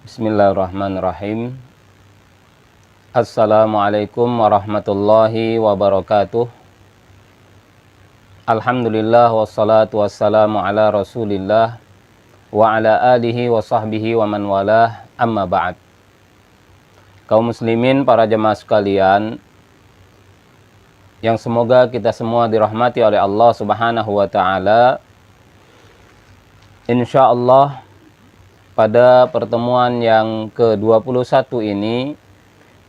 Bismillahirrahmanirrahim. Assalamualaikum warahmatullahi wabarakatuh. Alhamdulillah wassalatu wassalamu ala rasulillah wa ala alihi wa sahbihi wa man walah, amma ba'd. Kaum muslimin, para jemaah sekalian, yang semoga kita semua dirahmati oleh Allah Subhanahu wa ta'ala. Insyaallah pada pertemuan yang ke-21 ini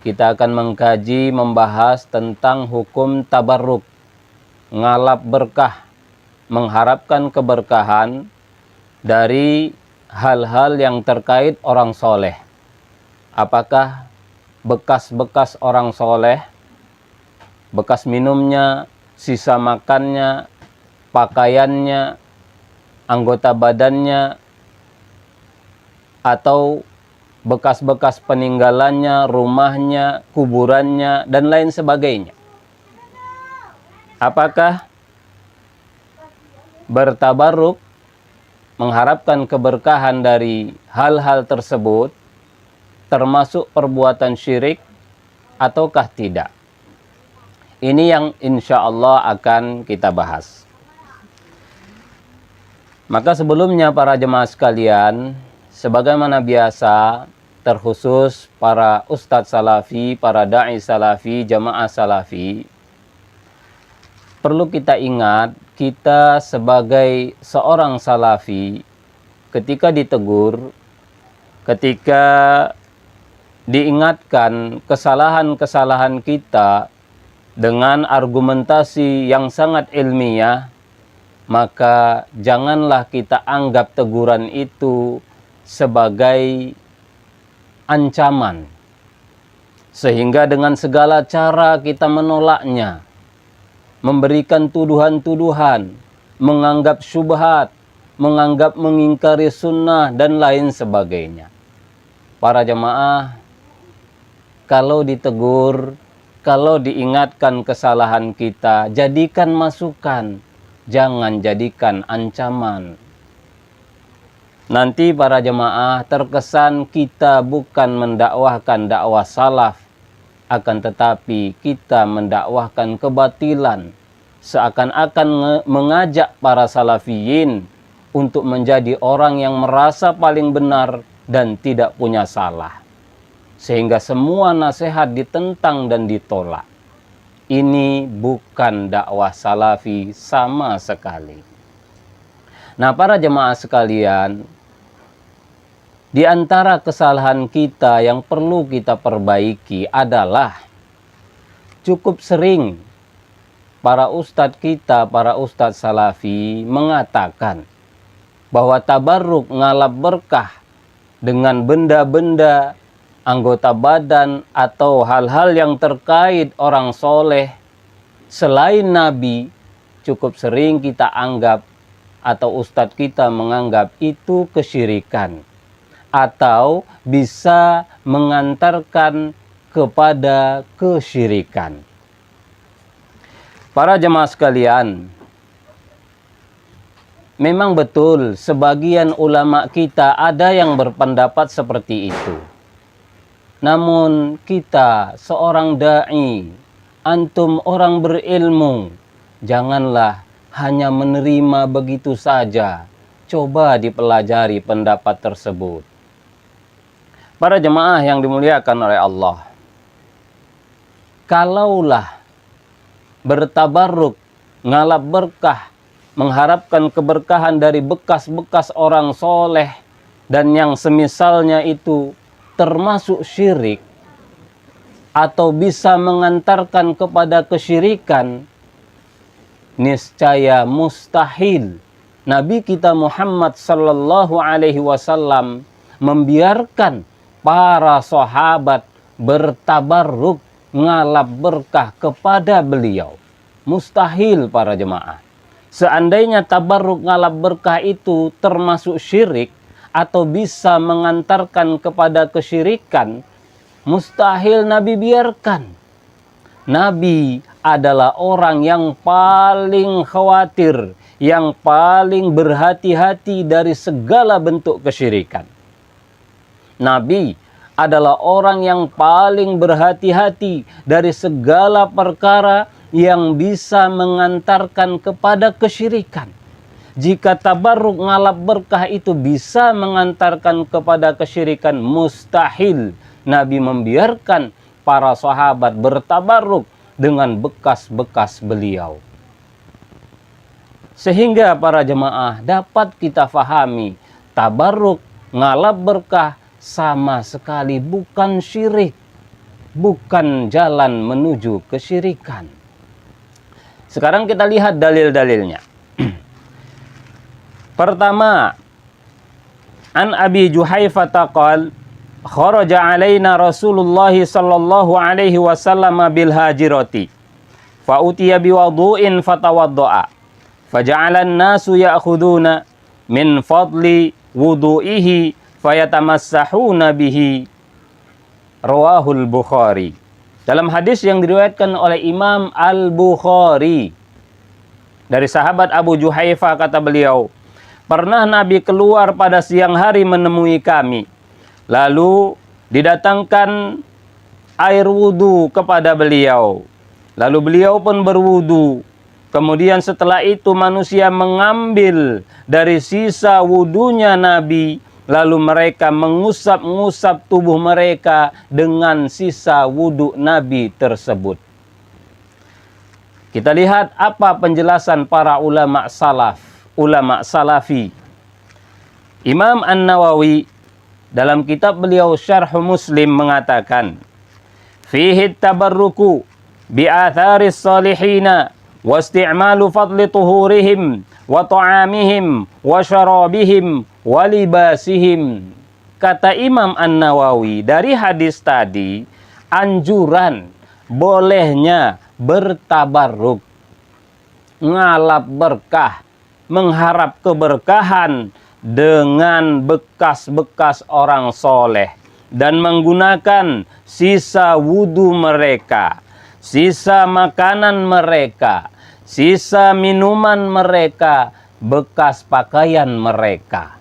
kita akan mengkaji, membahas tentang hukum tabarruk, ngalap berkah, mengharapkan keberkahan dari hal-hal yang terkait orang soleh. Apakah bekas-bekas orang soleh, bekas minumnya, sisa makannya, pakaiannya, anggota badannya, atau bekas-bekas peninggalannya, rumahnya, kuburannya, dan lain sebagainya. Apakah bertabarruk, mengharapkan keberkahan dari hal-hal tersebut termasuk perbuatan syirik ataukah tidak? Ini yang insya Allah akan kita bahas. Maka sebelumnya para jemaah sekalian, sebagaimana biasa, terkhusus para ustadz salafi, para da'i salafi, jamaah salafi, perlu kita ingat, kita sebagai seorang salafi, ketika ditegur, ketika diingatkan kesalahan-kesalahan kita dengan argumentasi yang sangat ilmiah, maka janganlah kita anggap teguran itu sebagai ancaman, sehingga dengan segala cara kita menolaknya, memberikan tuduhan-tuduhan, menganggap syubhat, menganggap mengingkari sunnah, dan lain sebagainya. Para jemaah, kalau ditegur, kalau diingatkan kesalahan kita, jadikan masukan, jangan jadikan ancaman. Nanti para jemaah terkesan kita bukan mendakwahkan dakwah salaf, akan tetapi kita mendakwahkan kebatilan, seakan-akan mengajak para salafiyin untuk menjadi orang yang merasa paling benar dan tidak punya salah, sehingga semua nasihat ditentang dan ditolak. Ini bukan dakwah salafi sama sekali. Nah, para jemaah sekalian, di antara kesalahan kita yang perlu kita perbaiki adalah cukup sering para ustadz kita, para ustadz salafi mengatakan bahwa tabarruk, ngalap berkah dengan benda-benda, anggota badan, atau hal-hal yang terkait orang soleh selain Nabi, cukup sering kita anggap atau ustadz kita menganggap itu kesyirikan atau bisa mengantarkan kepada kesyirikan. Para jemaah sekalian, memang betul sebagian ulama kita ada yang berpendapat seperti itu. Namun kita seorang da'i, antum orang berilmu, janganlah hanya menerima begitu saja. Coba dipelajari pendapat tersebut. Para jemaah yang dimuliakan oleh Allah, kalaulah bertabarruk, ngalap berkah, mengharapkan keberkahan dari bekas-bekas orang soleh dan yang semisalnya itu termasuk syirik atau bisa mengantarkan kepada kesyirikan, niscaya mustahil Nabi kita Muhammad sallallahu alaihi wasallam membiarkan para sahabat bertabarruk, ngalap berkah kepada beliau. Mustahil para jemaah. Seandainya tabarruk, ngalap berkah itu termasuk syirik atau bisa mengantarkan kepada kesyirikan, mustahil Nabi biarkan. Nabi adalah orang yang paling khawatir, yang paling berhati-hati dari segala bentuk kesyirikan. Nabi adalah orang yang paling berhati-hati dari segala perkara yang bisa mengantarkan kepada kesyirikan. Jika tabarruk ngalap berkah itu bisa mengantarkan kepada kesyirikan, mustahil Nabi membiarkan para sahabat bertabarruk dengan bekas-bekas beliau. Sehingga para jemaah dapat kita fahami, tabarruk ngalap berkah sama sekali bukan syirik, bukan jalan menuju kesyirikan. Sekarang kita lihat dalil-dalilnya. Pertama, an Abi Juhaifah qala kharaja alaina Rasulullah sallallahu alaihi wasallam bil hajirati fa utiya biwudu'in fatawadda'a faja'ala an-nasu ya'khuduna min fadli wudu'ihi fayatamassahuna bihi. Rawahul Bukhari. Dalam hadis yang diriwayatkan oleh Imam Al-Bukhari dari sahabat Abu Juhaifah, kata beliau, pernah Nabi keluar pada siang hari menemui kami. Lalu didatangkan air wudu kepada beliau. Lalu beliau pun berwudu. Kemudian setelah itu manusia mengambil dari sisa wudunya Nabi. Lalu mereka mengusap-ngusap tubuh mereka dengan sisa wudu Nabi tersebut. Kita lihat apa penjelasan para ulama salaf, ulama salafi. Imam An-Nawawi dalam kitab beliau Syarh Muslim mengatakan, fihi tabarruku bi atharis salihina wa isti'malu fadli tuhurihim wa ta'amihim wa syarabihim wa libasihim. Kata Imam An-Nawawi, dari hadis tadi anjuran bolehnya bertabarruk, ngalap berkah, mengharap keberkahan dengan bekas-bekas orang soleh dan menggunakan sisa wudu mereka, sisa makanan mereka, sisa minuman mereka, bekas pakaian mereka.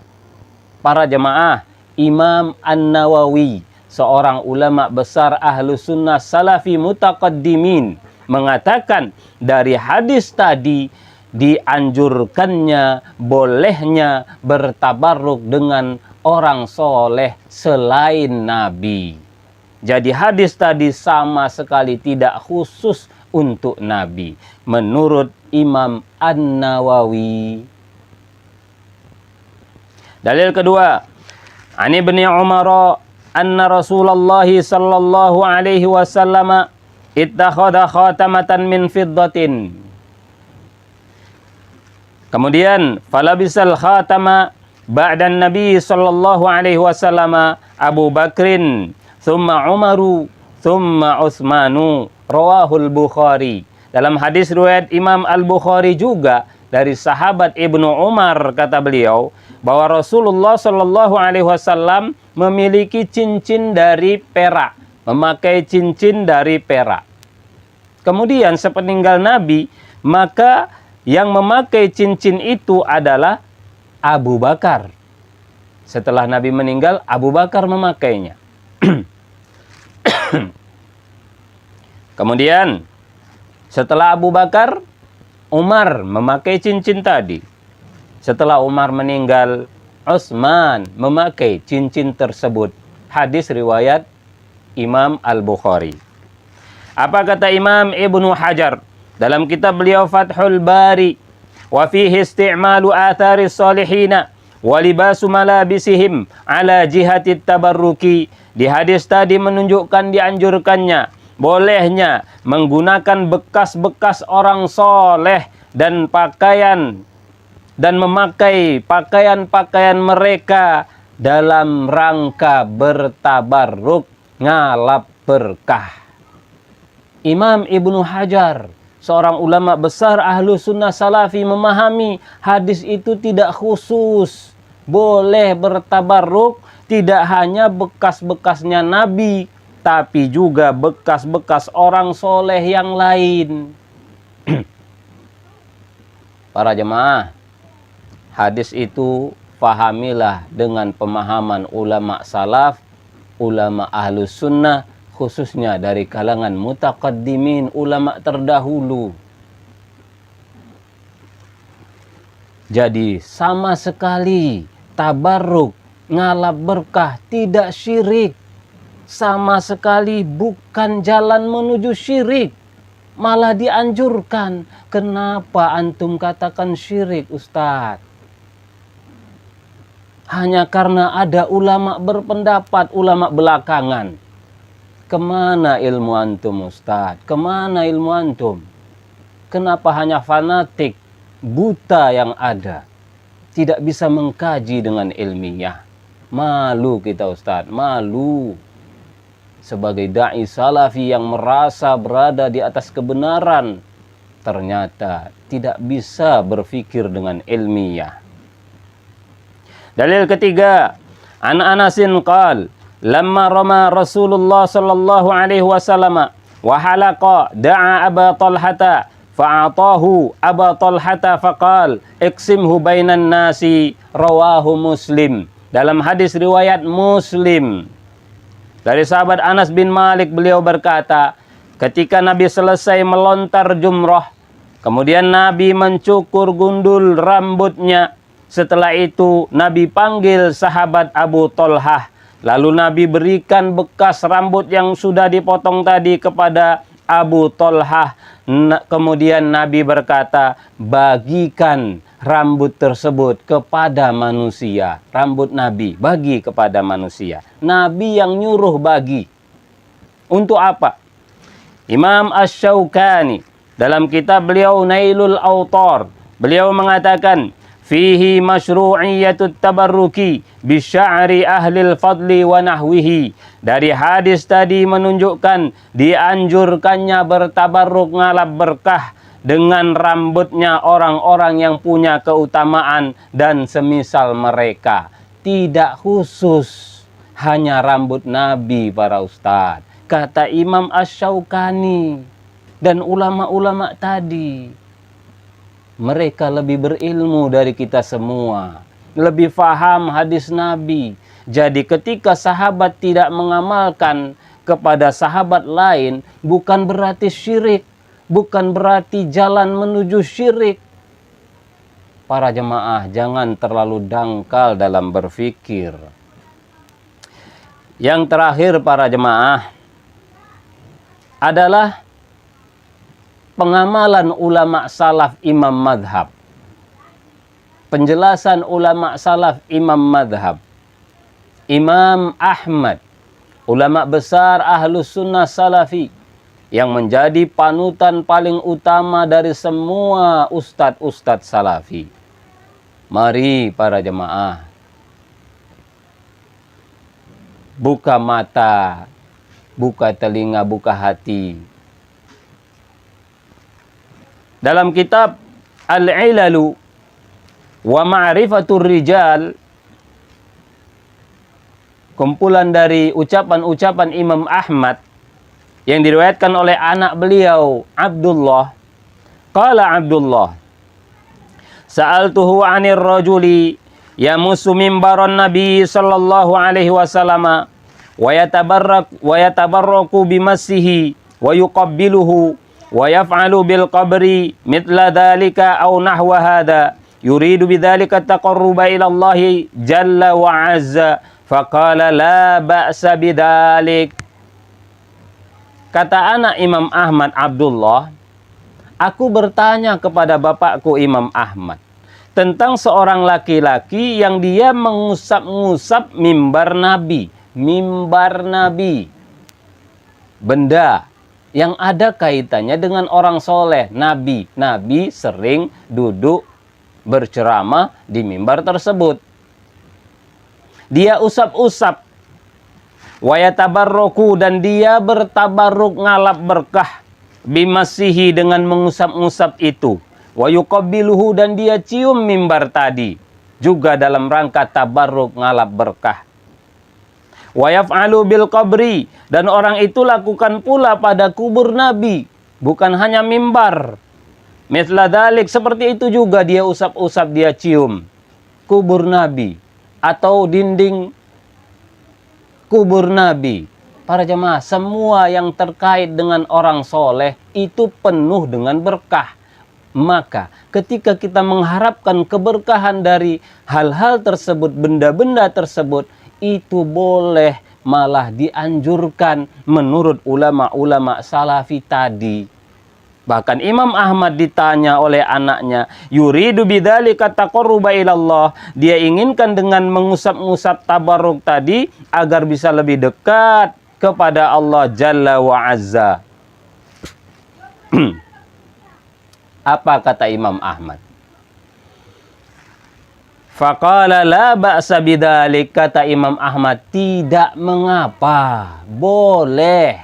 Para jemaah, Imam An-Nawawi, seorang ulama besar Ahlus Sunnah Salafi Mutaqaddimin, mengatakan dari hadis tadi dianjurkannya, bolehnya bertabarruk dengan orang soleh selain Nabi. Jadi hadis tadi sama sekali tidak khusus untuk Nabi, menurut Imam An-Nawawi. Dalil kedua, an Ibnu Umar anna Rasulullah sallallahu alaihi wasallam ittakhadha khatamatan min fiddatin. Kemudian falabisal khatama ba'dan Nabi sallallahu alaihi wasallam Abu Bakrin, thumma Umaru, thumma Utsmanu. Rawahul Bukhari. Dalam hadis riwayat Imam Al-Bukhari juga dari sahabat Ibnu Umar, kata beliau, bahwa Rasulullah sallallahu alaihi wasallam memiliki cincin dari perak, memakai cincin dari perak. Kemudian sepeninggal Nabi, maka yang memakai cincin itu adalah Abu Bakar. Setelah Nabi meninggal, Abu Bakar memakainya. Kemudian setelah Abu Bakar, Umar memakai cincin tadi. Setelah Umar meninggal, Utsman memakai cincin tersebut. Hadis riwayat Imam Al-Bukhari. Apa kata Imam Ibnu Hajar dalam kitab beliau Fathul Bari? Wa fihi isti'malu atharis salihina wa libasu malabisihim ala jihati tabarruki. Di hadis tadi menunjukkan dianjurkannya, bolehnya menggunakan bekas-bekas orang soleh dan pakaian dan memakai pakaian-pakaian mereka dalam rangka bertabarruk, ngalap berkah. Imam Ibnu Hajar, seorang ulama besar Ahlus Sunnah Salafi, memahami hadis itu tidak khusus. Boleh bertabarruk tidak hanya bekas-bekasnya Nabi, tapi juga bekas-bekas orang soleh yang lain. Para jemaah, hadis itu fahamilah dengan pemahaman ulama salaf ulama ahlus sunnah, khususnya dari kalangan mutaqaddimin, ulama terdahulu. Jadi sama sekali tabarruk, ngalap berkah tidak syirik. Sama sekali bukan jalan menuju syirik. Malah dianjurkan. Kenapa antum katakan syirik, Ustadz? Hanya karena ada ulama berpendapat, ulama belakangan. Kemana ilmu antum, Ustadz? Kemana ilmu antum? Kenapa hanya fanatik, buta yang ada? Tidak bisa mengkaji dengan ilmiah. Malu kita, Ustadz, malu. Sebagai da'i salafi yang merasa berada di atas kebenaran, ternyata tidak bisa berpikir dengan ilmiah. Dalil ketiga, an Anasin qal, lamma rama Rasulullah sallallahu alaihi wasallam wa halaqa da'a Aba Talhata fa'atahu Aba Talhata faqal iqsimhu bainan nasi, rawahu Muslim. Dalam hadis riwayat Muslim dari sahabat Anas bin Malik, beliau berkata, ketika Nabi selesai melontar jumrah, kemudian Nabi mencukur gundul rambutnya. Setelah itu Nabi panggil sahabat Abu Talhah. Lalu Nabi berikan bekas rambut yang sudah dipotong tadi kepada Abu Talhah. Kemudian Nabi berkata, bagikan rambut tersebut kepada manusia. Rambut Nabi bagi kepada manusia. Nabi yang nyuruh bagi. Untuk apa? Imam Asy-Syaukani dalam kitab beliau Nailul Autar, beliau mengatakan, fihi masyru'iyyatut tabarruki bisya'ri ahlil fadli wa nahwihi. Dari hadis tadi menunjukkan dianjurkannya bertabarruk ngalap berkah dengan rambutnya orang-orang yang punya keutamaan dan semisal mereka. Tidak khusus hanya rambut Nabi para ustadz, kata Imam Asy-Syaukani dan ulama-ulama tadi. Mereka lebih berilmu dari kita semua, lebih faham hadis Nabi. Jadi ketika sahabat tidak mengamalkan kepada sahabat lain, bukan berarti syirik, bukan berarti jalan menuju syirik. Para jemaah, jangan terlalu dangkal dalam berpikir. Yang terakhir para jemaah adalah pengamalan ulama salaf imam madhab. Penjelasan ulama salaf imam madhab. Imam Ahmad, ulama besar ahlus sunnah salafi, yang menjadi panutan paling utama dari semua ustadz-ustadz salafi. Mari para jemaah, buka mata, buka telinga, buka hati. Dalam kitab Al-Ilalu wa Ma'rifatur Rijal, kumpulan dari ucapan-ucapan Imam Ahmad yang diriwayatkan oleh anak beliau Abdullah. Qala Abdullah, sa'altuhu 'anir rajuli yamussu mimbaran Nabi sallallahu alaihi wasallam wa yatabarraku bimassihi wa yuqabbiluhu wa yaf'alu bil qabri mithla dhalika aw nahwa hadha yuridu bidzalika taqarruba ila Allah jalla wa azza. Faqala la ba'sa bidzalik. Kata anak Imam Ahmad Abdullah, aku bertanya kepada bapakku Imam Ahmad tentang seorang laki-laki yang dia mengusap-ngusap mimbar Nabi. Mimbar Nabi, benda yang ada kaitannya dengan orang soleh. Nabi sering duduk berceramah di mimbar tersebut. Dia usap-usap, wa yatabarraku, dan dia bertabarruk ngalap berkah, bimasihi, dengan mengusap-ngusap itu, wa yuqabbiluhu, dan dia cium mimbar tadi juga dalam rangka tabarruk ngalap berkah. Wa yaf'alu bil qabri, dan orang itu lakukan pula pada kubur Nabi, bukan hanya mimbar. Mithla dzalik, seperti itu juga dia usap-usap, dia cium kubur Nabi atau dinding kubur Nabi. Para jemaah, semua yang terkait dengan orang soleh itu penuh dengan berkah. Maka ketika kita mengharapkan keberkahan dari hal-hal tersebut, benda-benda tersebut, itu boleh, malah dianjurkan menurut ulama-ulama salafi tadi. Bahkan Imam Ahmad ditanya oleh anaknya, yuridu bidzalika taqarruba ilallah. Dia inginkan dengan mengusap-ngusap tabarruk tadi agar bisa lebih dekat kepada Allah Jalla wa Azza. Apa kata Imam Ahmad? Faqala la ba'sa bidzalik, kata Imam Ahmad, tidak mengapa, boleh.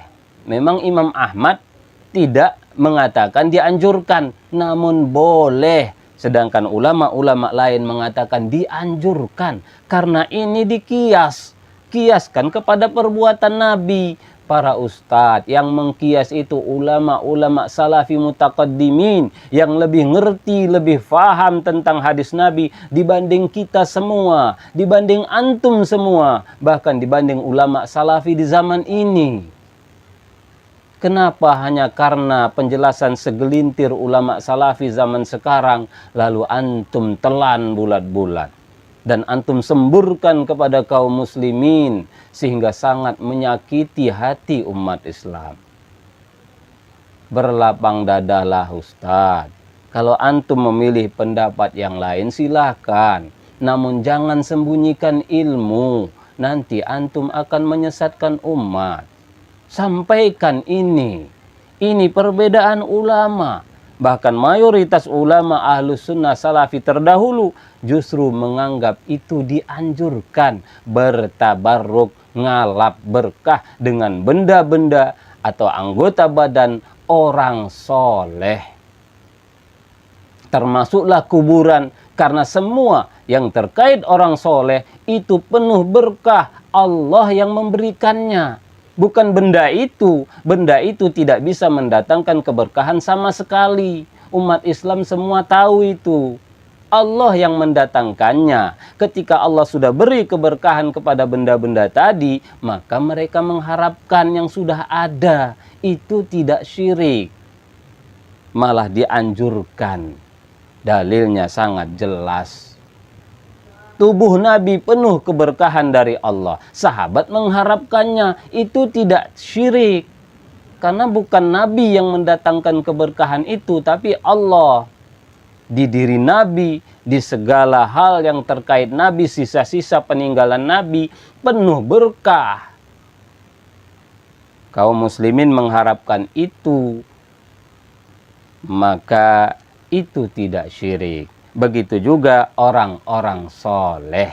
Memang Imam Ahmad tidak mengatakan dianjurkan, namun boleh. Sedangkan ulama-ulama lain mengatakan dianjurkan, karena ini kiaskan kepada perbuatan Nabi. Para ustadz yang mengkias itu ulama-ulama salafi mutaqaddimin yang lebih ngerti, lebih faham tentang hadis Nabi dibanding kita semua, dibanding antum semua, bahkan dibanding ulama salafi di zaman ini. Kenapa hanya karena penjelasan segelintir ulama salafi zaman sekarang lalu antum telan bulat-bulat dan antum semburkan kepada kaum muslimin sehingga sangat menyakiti hati umat Islam? Berlapang dadalah Ustadz. Kalau antum memilih pendapat yang lain silahkan, namun jangan sembunyikan ilmu, nanti antum akan menyesatkan umat. Sampaikan ini perbedaan ulama. Bahkan mayoritas ulama ahlus sunnah salafi terdahulu justru menganggap itu dianjurkan, bertabarruk, ngalap berkah dengan benda-benda atau anggota badan orang soleh. Termasuklah kuburan, karena semua yang terkait orang soleh itu penuh berkah, Allah yang memberikannya. Bukan benda itu. Benda itu tidak bisa mendatangkan keberkahan sama sekali. Umat Islam semua tahu itu. Allah yang mendatangkannya. Ketika Allah sudah beri keberkahan kepada benda-benda tadi, maka mereka mengharapkan yang sudah ada. Itu tidak syirik, malah dianjurkan. Dalilnya sangat jelas. Tubuh Nabi penuh keberkahan dari Allah. Sahabat mengharapkannya, itu tidak syirik. Karena bukan Nabi yang mendatangkan keberkahan itu, tapi Allah. Di diri Nabi, di segala hal yang terkait Nabi, sisa-sisa peninggalan Nabi, penuh berkah. Kaum muslimin mengharapkan itu, maka itu tidak syirik. Begitu juga orang-orang soleh.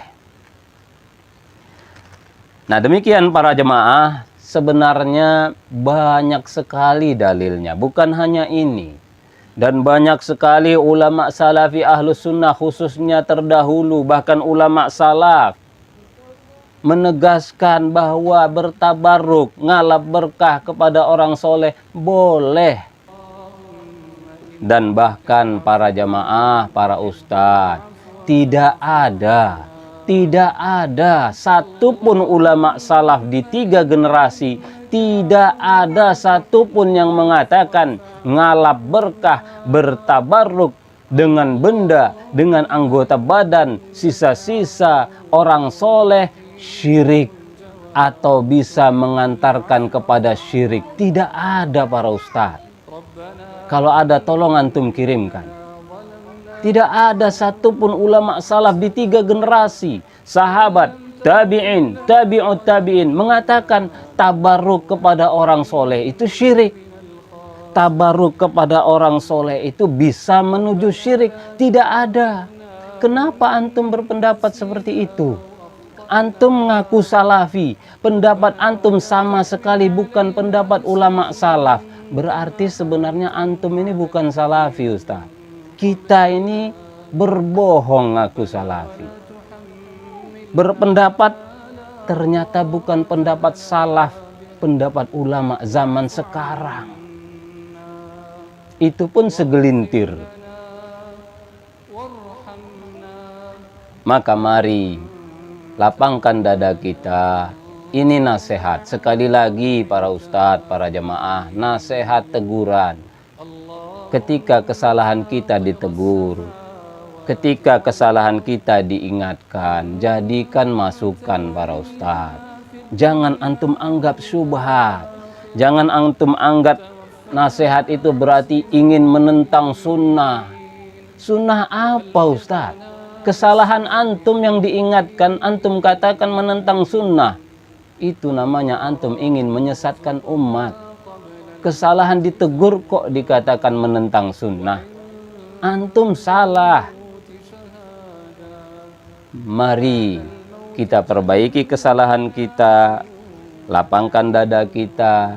Nah, demikian para jemaah, sebenarnya banyak sekali dalilnya, bukan hanya ini. Dan banyak sekali ulama salafi ahlus sunnah khususnya terdahulu, bahkan ulama salaf, menegaskan bahwa bertabarruk, ngalap berkah kepada orang soleh boleh. Dan bahkan para jamaah, para ustadz, tidak ada satupun ulama salaf di 3 generasi, tidak ada satupun yang mengatakan ngalap berkah, bertabarruk dengan benda, dengan anggota badan, sisa-sisa orang soleh syirik atau bisa mengantarkan kepada syirik. Tidak ada para ustadz. Kalau ada tolong antum kirimkan. Tidak ada satupun ulama salaf di 3 generasi, sahabat, tabi'in, tabi'ut tabi'in mengatakan tabarruk kepada orang soleh itu syirik. Tabarruk kepada orang soleh itu bisa menuju syirik. Tidak ada. Kenapa antum berpendapat seperti itu? Antum mengaku salafi, pendapat antum sama sekali bukan pendapat ulama salaf. Berarti sebenarnya antum ini bukan salafi, Ustaz. Kita ini berbohong ngaku salafi. Berpendapat ternyata bukan pendapat salaf, pendapat ulama zaman sekarang. Itu pun segelintir. Maka mari lapangkan dada kita, Ini nasihat, sekali lagi para ustadz, para jemaah, nasihat teguran. Ketika kesalahan kita ditegur, ketika kesalahan kita diingatkan, jadikan masukan para ustadz. Jangan antum anggap syubhat, jangan antum anggap nasihat itu berarti ingin menentang sunnah. Sunnah apa ustadz? Kesalahan antum yang diingatkan, antum katakan menentang sunnah. Itu namanya antum ingin menyesatkan umat. Kesalahan ditegur kok dikatakan menentang sunnah. Antum salah. Mari kita perbaiki kesalahan kita, lapangkan dada kita.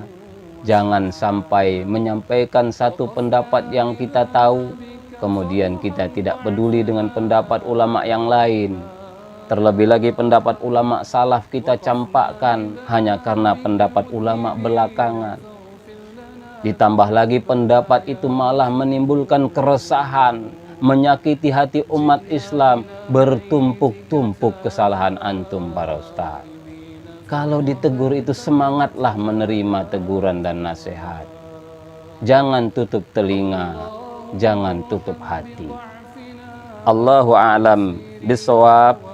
Jangan sampai menyampaikan satu pendapat yang kita tahu, kemudian kita tidak peduli dengan pendapat ulama yang lain. Terlebih lagi pendapat ulama salaf kita campakkan hanya karena pendapat ulama belakangan. Ditambah lagi pendapat itu malah menimbulkan keresahan, menyakiti hati umat Islam, bertumpuk-tumpuk kesalahan antum para ustaz. Kalau ditegur itu semangatlah menerima teguran dan nasihat. Jangan tutup telinga, jangan tutup hati. Allahu a'lam bishawab.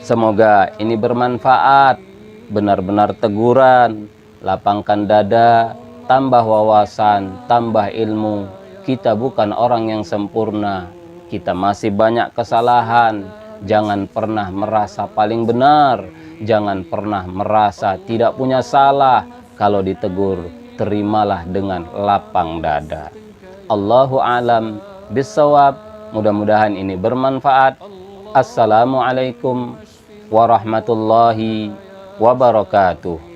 Semoga ini bermanfaat, benar-benar teguran, lapangkan dada, tambah wawasan, tambah ilmu. Kita bukan orang yang sempurna, kita masih banyak kesalahan. Jangan pernah merasa paling benar, jangan pernah merasa tidak punya salah. Kalau ditegur, terimalah dengan lapang dada. Allahu a'lam bishawab. Mudah-mudahan ini bermanfaat. Assalamualaikum warahmatullahi wabarakatuh.